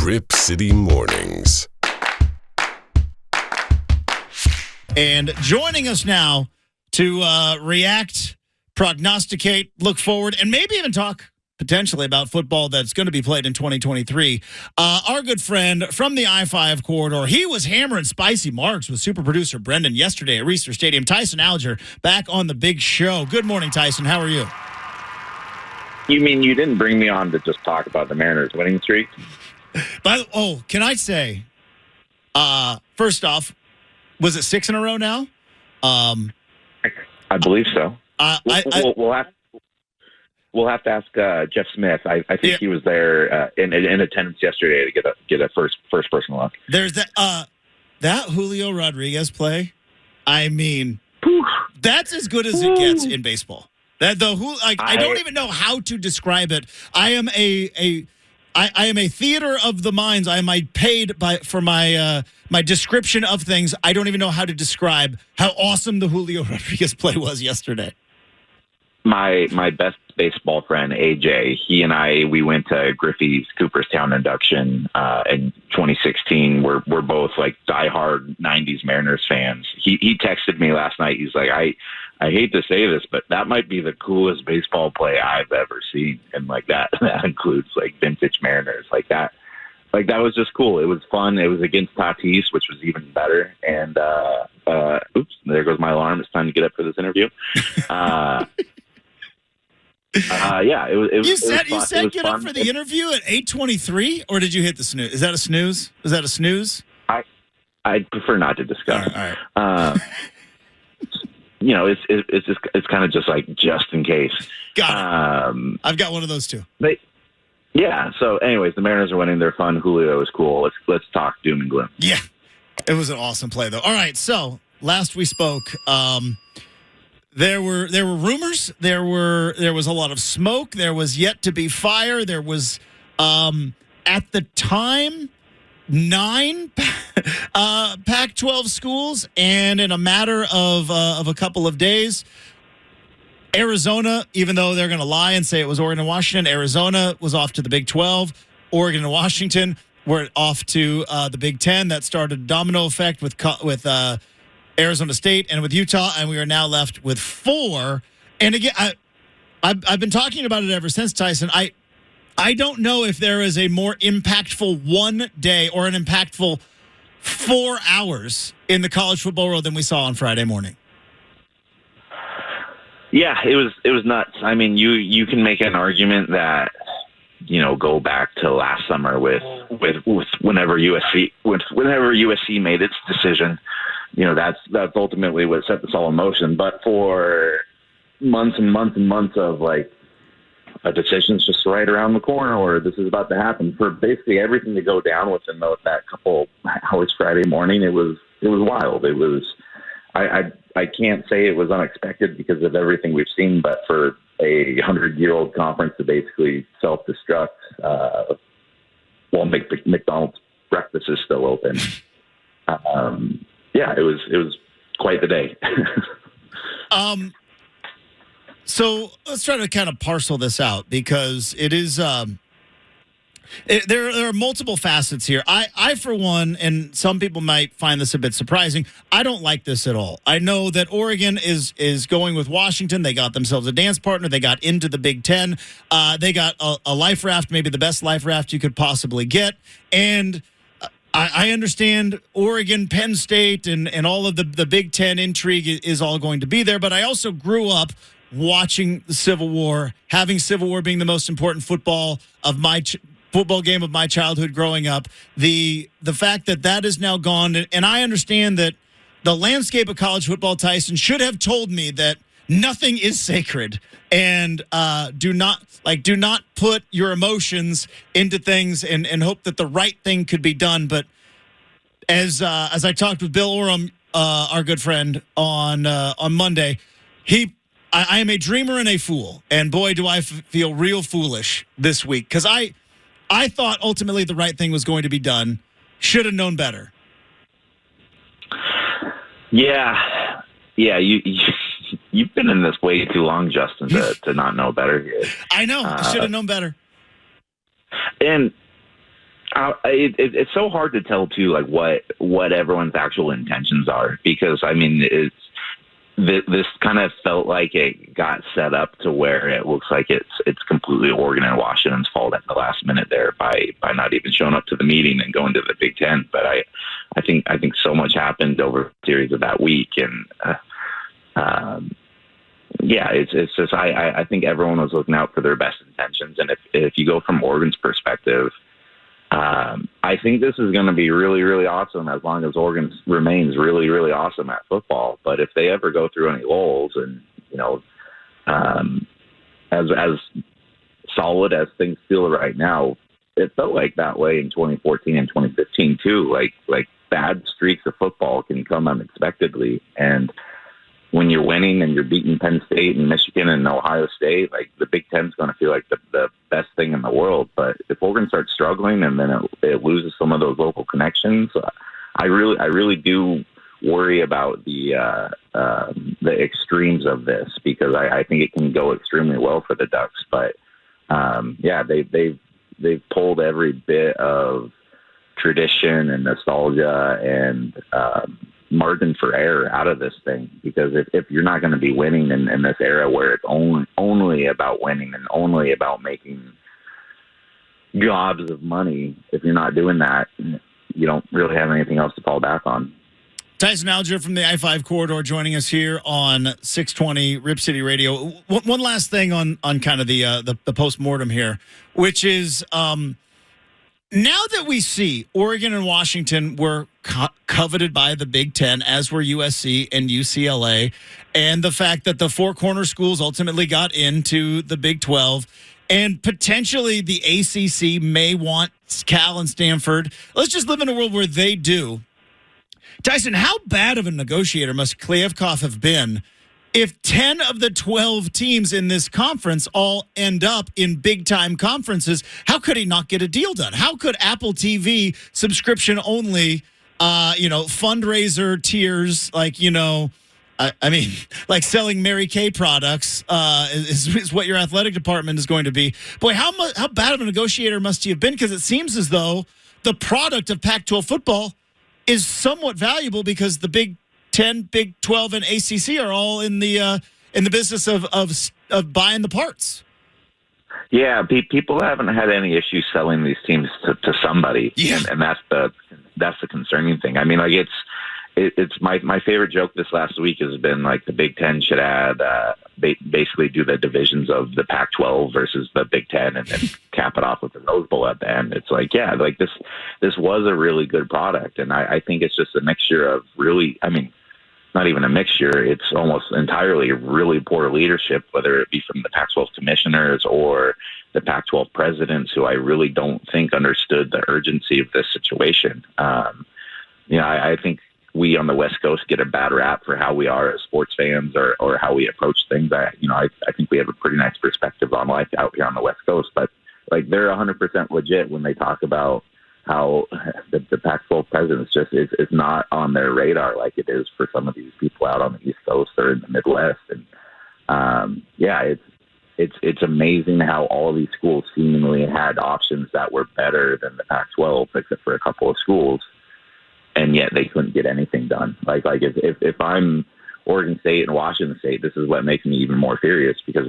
Rip City Mornings. And joining us now to react, prognosticate, look forward, and maybe even talk potentially about football that's going to be played in 2023. Our good friend from the I-5 corridor. He was hammering spicy marks with super producer Brendan yesterday at Reser Stadium. Tyson Alger back on the big show. Good morning, Tyson. How are you? You mean you didn't bring me on to just talk about the Mariners' winning streak? Can I say, first off, was it 6 in a row now? I believe so. We'll have to ask Jeff Smith. I think he was there in attendance yesterday to get a first person look. There's that Julio Rodriguez play. I mean, that's as good as it gets in baseball. I don't even know how to describe it. I am a theater of the minds. I am paid for my description of things. I don't even know how to describe how awesome the Julio Rodriguez play was yesterday. My best baseball friend, AJ, he and we went to Griffey's Cooperstown induction in 2016. We're both like diehard 90s Mariners fans. He texted me last night. He's like, I hate to say this, but that might be the coolest baseball play I've ever seen. And like that includes like vintage Mariners like that. Like that was just cool. It was fun. It was against Tatis, which was even better. And oops, there goes my alarm. It's time to get up for this interview. Yeah, it was. You said get up for the interview at 8:23, or did you hit the snooze? Is that a snooze? Is that a snooze? I'd prefer not to discuss. All right. It's kind of just like just in case. Got it. I've got one of those too. Yeah. So, anyways, the Mariners are winning. They're fun. Julio is cool. Let's talk doom and gloom. Yeah, it was an awesome play though. All right. So last we spoke. There were rumors. There was a lot of smoke. There was yet to be fire. There was, at the time, 9 Pac-12 schools, and in a matter of a couple of days, Arizona, even though they're going to lie and say it was Oregon and Washington, Arizona was off to the Big 12. Oregon and Washington were off to the Big 10. That started a domino effect with Arizona State and with Utah, and we are now left with 4. And again, I've been talking about it ever since, Tyson. I don't know if there is a more impactful one day or an impactful 4 hours in the college football world than we saw on Friday morning. Yeah, it was nuts. I mean, you can make an argument that, go back to last summer with whenever USC made its decision. That's ultimately what set this all in motion. But for months and months and months of like a decision's just right around the corner, or this is about to happen, for basically everything to go down within that couple hours Friday morning, it was wild. It was I can't say it was unexpected because of everything we've seen, but for a 100-year-old conference to basically self-destruct while McDonald's breakfast is still open. Yeah, it was quite the day. So let's try to kind of parcel this out because it is there are multiple facets here. I for one, and some people might find this a bit surprising, I don't like this at all. I know that Oregon is going with Washington. They got themselves a dance partner. They got into the Big 10. They got a life raft, maybe the best life raft you could possibly get. And I understand Oregon, Penn State, and all of the Big Ten intrigue is all going to be there. But I also grew up watching the Civil War, having Civil War being the most important football game of my childhood growing up. The fact that is now gone, and I understand that the landscape of college football, Tyson, should have told me that nothing is sacred, and do not put your emotions into things and hope that the right thing could be done. But as I talked with Bill Oram, our good friend, on Monday, I am a dreamer and a fool, and boy, do I feel real foolish this week because I thought ultimately the right thing was going to be done. Should have known better. Yeah. You've been in this way too long, Justin, to not know better here. I know. I should have known better. And It's so hard to tell too, like what everyone's actual intentions are, because I mean, this kind of felt like it got set up to where it looks like it's completely Oregon and Washington's fault at the last minute there by not even showing up to the meeting and going to the Big Ten. But I think so much happened over a series of that week, and it's just I think everyone was looking out for their best intentions, and if you go from Oregon's perspective, I think this is going to be really, really awesome as long as Oregon remains really, really awesome at football. But if they ever go through any lulls, and as solid as things feel right now, it felt like that way in 2014 and 2015 too. Like bad streaks of football can come unexpectedly, and when you're winning and you're beating Penn State and Michigan and Ohio State, like the Big Ten's going to feel like the best thing in the world. But if Oregon starts struggling and then it loses some of those local connections, I really do worry about the extremes of this, because I think it can go extremely well for the Ducks. But they've pulled every bit of tradition and nostalgia and margin for error out of this thing, because if you're not going to be winning in this era where it's only about winning and only about making gobs of money, if you're not doing that, you don't really have anything else to fall back on. Tyson Alger from the I-5 corridor joining us here on 620 Rip City Radio. One last thing on kind of the post-mortem here, which is now that we see Oregon and Washington were coveted by the Big Ten, as were USC and UCLA, and the fact that the four corner schools ultimately got into the Big 12, and potentially the ACC may want Cal and Stanford. Let's just live in a world where they do. Tyson, how bad of a negotiator must Kliavkoff have been if 10 of the 12 teams in this conference all end up in big-time conferences? How could he not get a deal done? How could Apple TV subscription only, fundraiser tiers, I mean, like selling Mary Kay products is what your athletic department is going to be. Boy, how bad of a negotiator must he have been? Because it seems as though the product of Pac-12 football is somewhat valuable, because the Big 10, Big 12, and ACC are all in the business of buying the parts. Yeah, people haven't had any issues selling these teams to somebody, and that's the concerning thing. I mean, like it's my favorite joke this last week has been like the Big Ten should add basically do the divisions of the Pac-12 versus the Big Ten, and then cap it off with the Rose Bowl at the end. It's like, yeah, like this was a really good product, and I think it's just a mixture of really, I mean, not even a mixture, it's almost entirely really poor leadership, whether it be from the Pac-12 commissioners or the Pac-12 presidents, who I really don't think understood the urgency of this situation. I think we on the West Coast get a bad rap for how we are as sports fans or how we approach things. I think we have a pretty nice perspective on life out here on the West Coast, but like they're 100% legit when they talk about how the Pac-12 presidents just is not on their radar like it is for some of these people out on the East Coast or in the Midwest. And it's amazing how all of these schools seemingly had options that were better than the Pac-12, except for a couple of schools, and yet they couldn't get anything done. Like if I'm Oregon State and Washington State, this is what makes me even more furious, because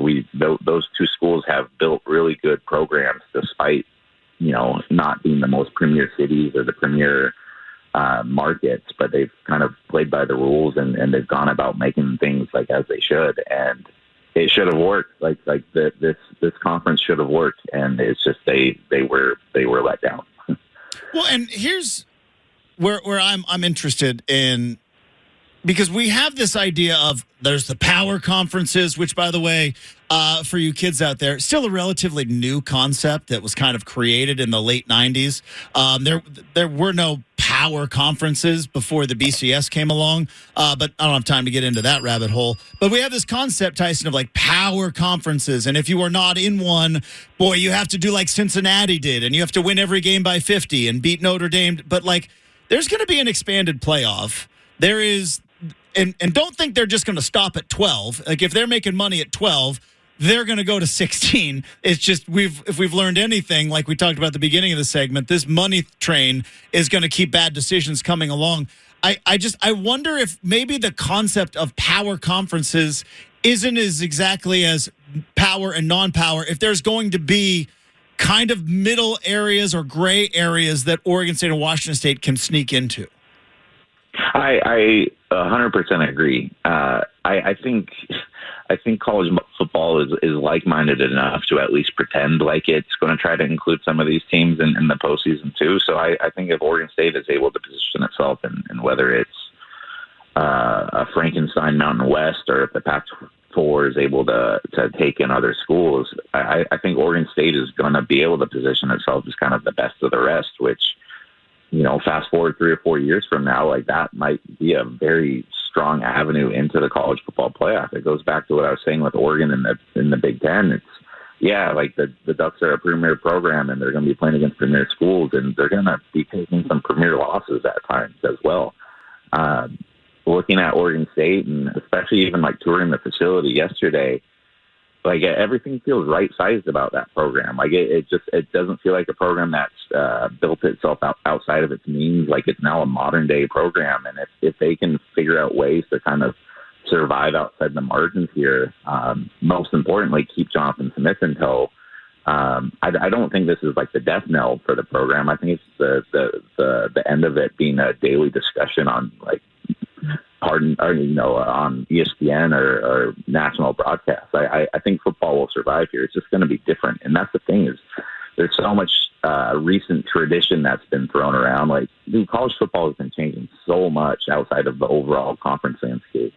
those two schools have built really good programs despite not being the most premier cities or the premier markets, but they've kind of played by the rules and they've gone about making things like as they should, and it should have worked. Like this conference should have worked, and it's just they were let down. Well, and here's where I'm interested in, because we have this idea of there's the power conferences, which, by the way, for you kids out there, still a relatively new concept that was kind of created in the late 90s. There were no power conferences before the BCS came along, but I don't have time to get into that rabbit hole. But we have this concept, Tyson, of like power conferences, and if you are not in one, boy, you have to do like Cincinnati did, and you have to win every game by 50 and beat Notre Dame. But like, there's going to be an expanded playoff. There is. And don't think they're just going to stop at 12. Like if they're making money at 12, they're going to go to 16. It's just if we've learned anything, like we talked about at the beginning of the segment, this money train is going to keep bad decisions coming along. I wonder if maybe the concept of power conferences isn't as exactly as power and non-power. If there's going to be kind of middle areas or gray areas that Oregon State and Washington State can sneak into. I 100% agree. I think college football is like-minded enough to at least pretend like it's going to try to include some of these teams in the postseason too. So I think if Oregon State is able to position itself in whether it's a Frankenstein Mountain West or if the Pac-12 is able to take in other schools, I think Oregon State is going to be able to position itself as kind of the best of the rest, which, fast forward 3 or 4 years from now, like that might be a very strong avenue into the college football playoff. It goes back to what I was saying with Oregon in the Big Ten. It's, like the Ducks are a premier program and they're going to be playing against premier schools and they're going to be taking some premier losses at times as well. Looking at Oregon State and especially even like touring the facility yesterday, like everything feels right-sized about that program. Like it doesn't feel like a program that's built itself outside of its means. Like it's now a modern-day program, and if they can figure out ways to kind of survive outside the margins here, most importantly, keep Jonathan Smith in tow. I don't think this is like the death knell for the program. I think it's the end of it being a daily discussion on on ESPN or national broadcasts. I think football will survive here. It's just going to be different. And that's the thing is there's so much recent tradition that's been thrown around. Like, college football has been changing so much outside of the overall conference landscape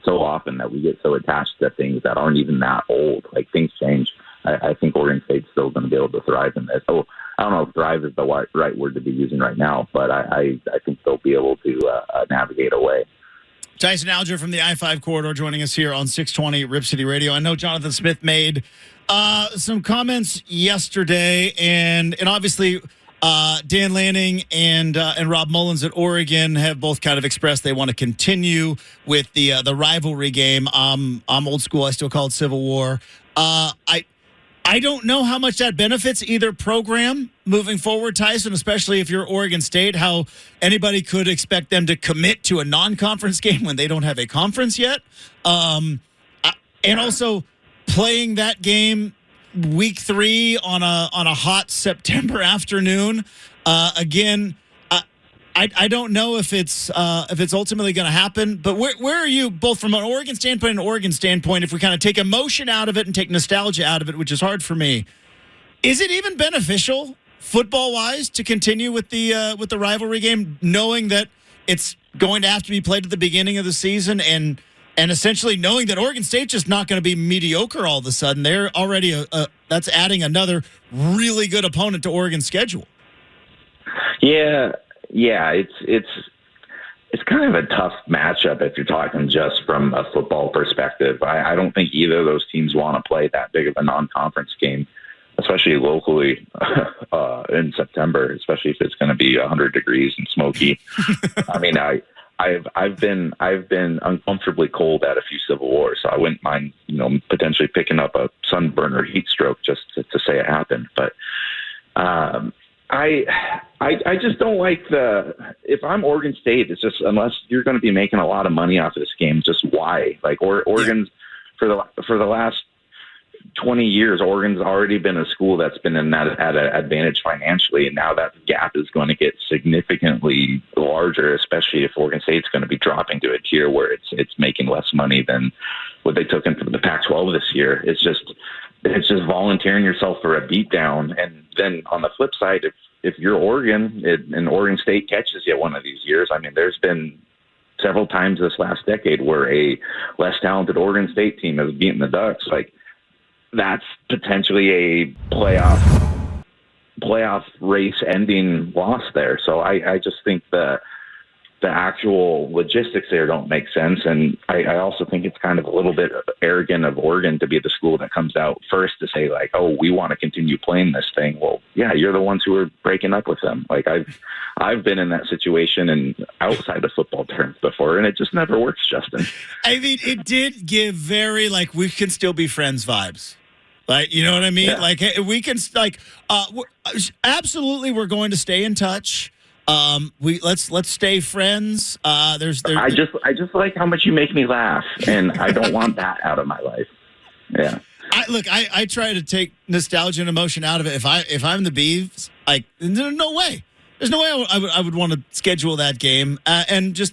so often that we get so attached to things that aren't even that old. Like, things change. I think Oregon State's still going to be able to thrive in this. So I don't know if thrive is the right word to be using right now, but I think they'll be able to navigate away. Tyson Alger from the I-5 corridor joining us here on 620 Rip City Radio. I know Jonathan Smith made some comments yesterday, and obviously Dan Lanning and Rob Mullins at Oregon have both kind of expressed they want to continue with the rivalry game. I'm old school. I still call it Civil War. I don't know how much that benefits either program moving forward, Tyson, especially if you're Oregon State, how anybody could expect them to commit to a non-conference game when they don't have a conference yet. And also playing that game week 3 on a hot September afternoon. Again, I don't know if it's ultimately going to happen, but where are you both from an Oregon standpoint and an Oregon standpoint? If we kind of take emotion out of it and take nostalgia out of it, which is hard for me, is it even beneficial football wise to continue with the rivalry game, knowing that it's going to have to be played at the beginning of the season and essentially knowing that Oregon State's just not going to be mediocre all of a sudden? They're already that's adding another really good opponent to Oregon's schedule. Yeah, it's kind of a tough matchup if you're talking just from a football perspective. I don't think either of those teams want to play that big of a non-conference game, especially locally in September, especially if it's going to be 100 degrees and smoky. I mean, I've been uncomfortably cold at a few Civil Wars, so I wouldn't mind potentially picking up a sunburn or heat stroke just to say it happened, but. I just don't like if I'm Oregon State, it's just, unless you're going to be making a lot of money off of this game, just why? Like, Oregon's for the last 20 years, Oregon's already been a school that's been at an advantage financially, and now that gap is going to get significantly larger, especially if Oregon State's going to be dropping to a tier where it's making less money than what they took into the Pac-12 this year. It's just volunteering yourself for a beatdown. And then on the flip side, if you're Oregon and Oregon State catches you one of these years, I mean, there's been several times this last decade where a less talented Oregon State team has beaten the Ducks. Like, that's potentially a playoff race ending loss there. So I just think that the actual logistics there don't make sense. And I also think it's kind of a little bit arrogant of Oregon to be the school that comes out first to say, like, oh, we want to continue playing this thing. Well, yeah, you're the ones who are breaking up with them. Like, I've been in that situation and outside of football terms before, and it just never works, Justin. I mean, it did give very, like, we can still be friends vibes. Like, you know what I mean? Yeah. Like, hey, we can, like, absolutely, we're going to stay in touch. Let's stay friends. I just like how much you make me laugh, and I don't want that out of my life. Yeah. I try to take nostalgia and emotion out of it. If I'm the Beavs, like, there's no way I would want to schedule that game and just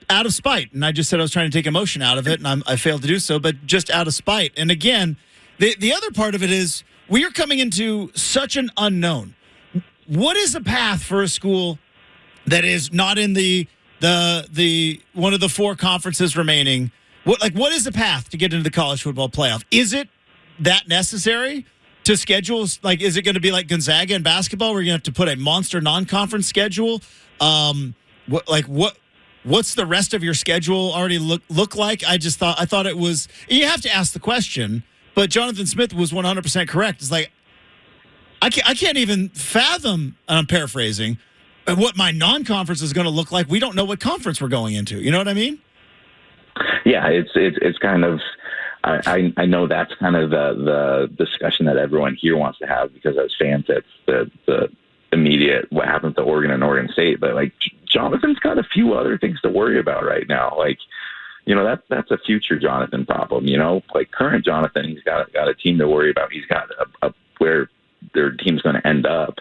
out of spite. And I just said I was trying to take emotion out of it, and I failed to do so, but just out of spite. And again, the other part of it is we are coming into such an unknown. What is a path for a school that is not in the one of the four conferences remaining? What is the path to get into the college football playoff? Is it that necessary to schedule? Like, is it going to be like Gonzaga in basketball, where you're going to have to put a monster non-conference schedule? What's the rest of your schedule already look like? I thought it was. You have to ask the question, but Jonathan Smith was 100% correct. It's like, I can't even fathom, and I'm paraphrasing, what my non-conference is going to look like. We don't know what conference we're going into. You know what I mean? Yeah, it's kind of. I know that's kind of the discussion that everyone here wants to have, because as fans, it's the immediate what happens to Oregon and Oregon State. But like, Jonathan's got a few other things to worry about right now. Like, you know, that's a future Jonathan problem. You know, like current Jonathan, he's got a team to worry about. He's got a where their team's going to end up.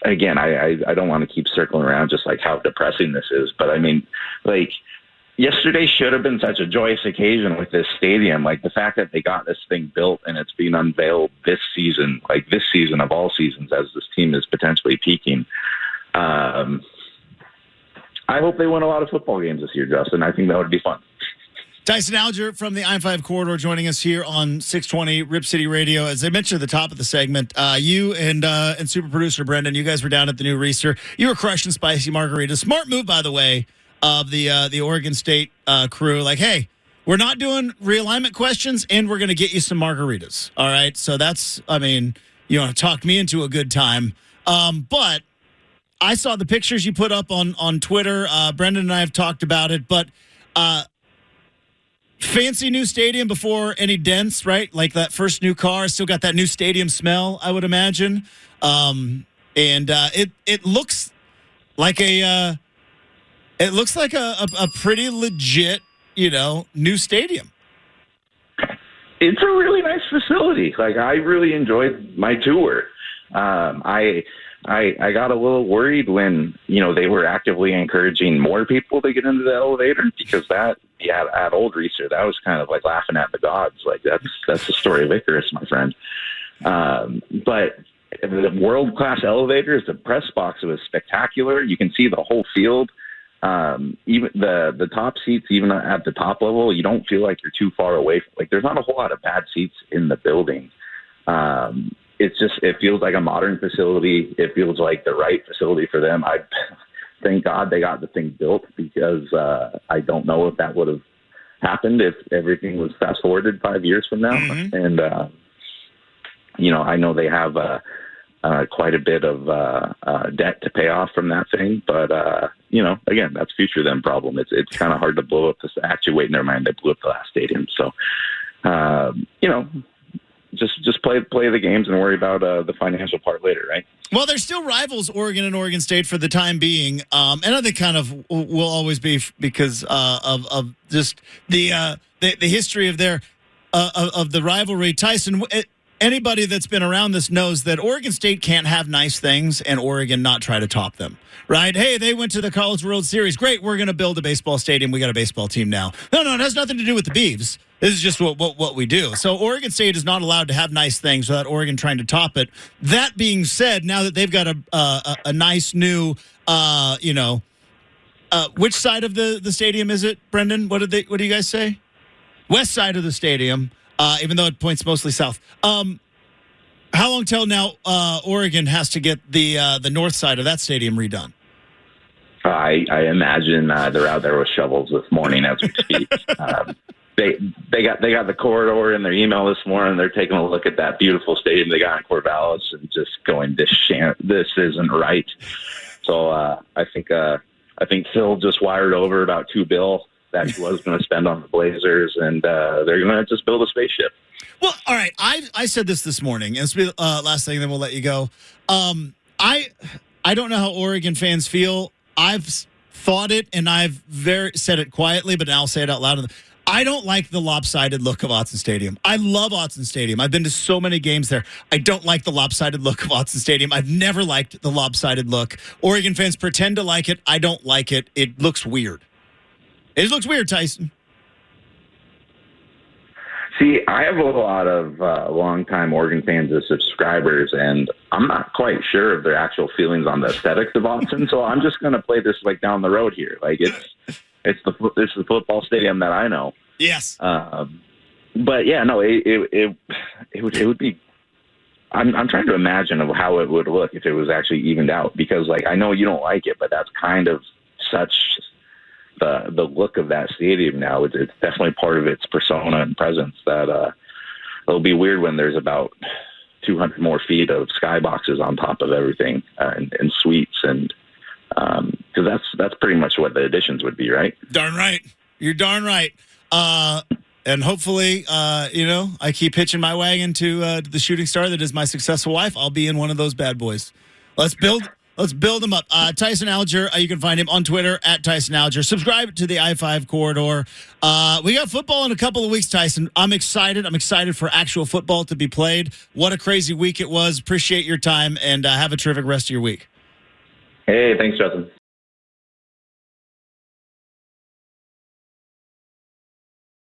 Again, I don't want to keep circling around just like how depressing this is, but I mean, like, yesterday should have been such a joyous occasion with this stadium. Like, the fact that they got this thing built and it's being unveiled this season, like this season of all seasons, as this team is potentially peaking. I hope they win a lot of football games this year, Justin. I think that would be fun. Tyson Alger from the I-5 Corridor joining us here on 620 Rip City Radio. As I mentioned at the top of the segment, you and super producer Brendan, you guys were down at the new Reeser. You were crushing spicy margaritas. Smart move, by the way, of the Oregon State crew. Like, hey, we're not doing realignment questions, and we're going to get you some margaritas. All right? So that's, I mean, you know, talked me into a good time. But I saw the pictures you put up on Twitter. Brendan and I have talked about it, but fancy new stadium before any dents, right? Like that first new car, still got that new stadium smell, I would imagine. And it looks like a pretty legit, you know, new stadium. It's a really nice facility. Like, I really enjoyed my tour. I got a little worried when, you know, they were actively encouraging more people to get into the elevator, because at Old Reeser, that was kind of like laughing at the gods. Like, that's the story of Icarus, my friend. But the world-class elevators, the press box was spectacular. You can see the whole field. Even the top seats, even at the top level, you don't feel like you're too far away. Like, there's not a whole lot of bad seats in the building. It feels like a modern facility. It feels like the right facility for them. I thank God they got the thing built, because I don't know if that would have happened if everything was fast forwarded 5 years from now. Mm-hmm. And, you know, I know they have quite a bit of debt to pay off from that thing. But, you know, again, that's future them problem. It's kind of hard to blow up this. Actually, wait, never mind. They blew up the last stadium. So, you know, just play the games and worry about the financial part later, right? Well, they're still rivals, Oregon and Oregon State, for the time being, and I think kind of will always be, because of just the history of their of the rivalry. Tyson, anybody that's been around this knows that Oregon State can't have nice things and Oregon not try to top them, right? Hey, they went to the College World Series. Great, we're going to build a baseball stadium. We got a baseball team now. No, it has nothing to do with the Beavs. This is just what we do. So Oregon State is not allowed to have nice things without Oregon trying to top it. That being said, now that they've got a nice new, which side of the stadium is it, Brendan? What do you guys say? West side of the stadium, even though it points mostly south. How long till now Oregon has to get the north side of that stadium redone? I imagine they're out there with shovels this morning as we speak. They got the corridor in their email this morning. They're taking a look at that beautiful stadium they got in Corvallis and just going, this isn't right. So I think Phil just wired over about $2 billion that he was going to spend on the Blazers, and they're going to just build a spaceship. Well, all right. I said this morning, and this will be the last thing, then we'll let you go. I don't know how Oregon fans feel. I've thought it, and I've said it quietly, but now I'll say it out loud. I don't like the lopsided look of Autzen Stadium. I love Autzen Stadium. I've been to so many games there. I don't like the lopsided look of Autzen Stadium. I've never liked the lopsided look. Oregon fans pretend to like it. I don't like it. It looks weird. It looks weird, Tyson. See, I have a lot of longtime Oregon fans as subscribers, and I'm not quite sure of their actual feelings on the aesthetics of Autzen. So I'm just going to play this like down the road here. Like it's the football stadium that I know. Yes. But yeah, no, it would be. I'm trying to imagine of how it would look if it was actually evened out, because like I know you don't like it, but that's kind of such the look of that stadium now. It's definitely part of its persona and presence that it'll be weird when there's about 200 more feet of skyboxes on top of everything and suites, and because that's pretty much what the additions would be, right? Darn right. You're darn right. And hopefully, I keep hitching my wagon to the shooting star that is my successful wife. I'll be in one of those bad boys. Let's build them up. Tyson Alger, you can find him on Twitter at Tyson Alger. Subscribe to the I-5 Corridor. We got football in a couple of weeks, Tyson. I'm excited. I'm excited for actual football to be played. What a crazy week it was. Appreciate your time, and have a terrific rest of your week. Hey, thanks, Justin.